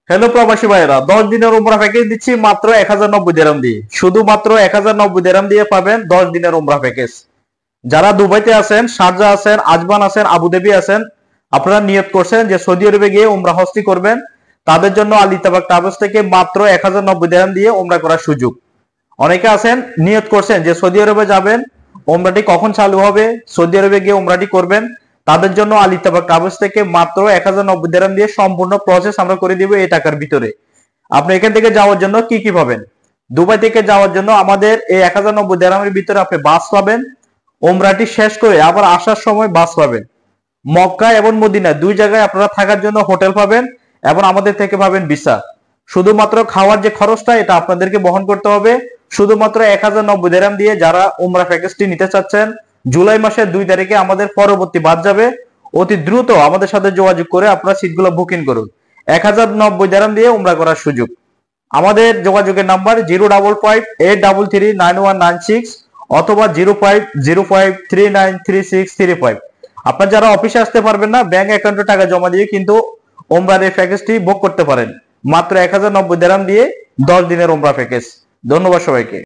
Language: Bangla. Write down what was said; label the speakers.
Speaker 1: হ্যালো প্রবাসী ভাইরা, 10 দিনের উমরা প্যাকেজ দিচ্ছি মাত্র 1090 দিরহাম দিয়ে। শুধুমাত্র 1090 দিরহাম দিয়ে পাবেন 10 দিনের উমরা প্যাকেজ। যারা দুবাইতে আছেন, শারজা আছেন, আজমান আছেন, আবুধাবি আছেন, আপনারা নিয়ত করছেন যে সৌদি আরবে গিয়ে উমরা হজটি করবেন, তাদের জন্য আল ইত্তেফাক ট্রাভেলস থেকে মাত্র 1090 দিরহাম দিয়ে উমরা করার সুযোগ। অনেকে আছেন নিয়ত করছেন যে সৌদি আরবে যাবেন, উমরাটি কখন চালু হবে, সৌদি আরবে গিয়ে উমরাটি করবেন, তাদের জন্য আল ইত্তেফাক ট্রাভেলস থেকে মাত্র 1090 দিরহাম দিয়ে সম্পূর্ণ প্রসেস আমরা করে দিব এই টাকার ভিতরে। আপনি এখান থেকে যাওয়ার জন্য কি কি পাবেন? দুবাই থেকে যাওয়ার জন্য আমাদের এই 1090 দিরহামের ভিতরে আপনি বাস পাবেন, উমরাটি শেষ করে আবার আসার সময় বাস পাবেন। মক্কা এবং মদিনা দুই জায়গায় আপনারা থাকার জন্য হোটেল পাবেন এবং আমাদের থেকে পাবেন ভিসা। শুধুমাত্র খাওয়ার যে খরচটা এটা আপনাদেরকে বহন করতে হবে। শুধুমাত্র 1090 দিরহাম দিয়ে যারা উমরা প্যাকেজটি নিতে চাচ্ছেন, জুলাই মাসের 2 তারিখে আমাদের পরবর্তী বাস যাবে। অতি দ্রুত আমাদের সাথে যোগাযোগ করে আপনারা সিটগুলো বুকিং করুন। 1090 দিরহাম দিয়ে উমরা করার সুযোগ। আমাদের যোগাযোগের নাম্বার 05583399196 অথবা 0505393635। আপনার যারা অফিসে আসতে পারবেন না, ব্যাংক অ্যাকাউন্টে টাকা জমা দিয়ে কিন্তু ওমরার এই প্যাকেজটি বুক করতে পারেন মাত্র 1090 দিরহাম দিয়ে 10 দিনের ওমরা প্যাকেজ। ধন্যবাদ সবাইকে।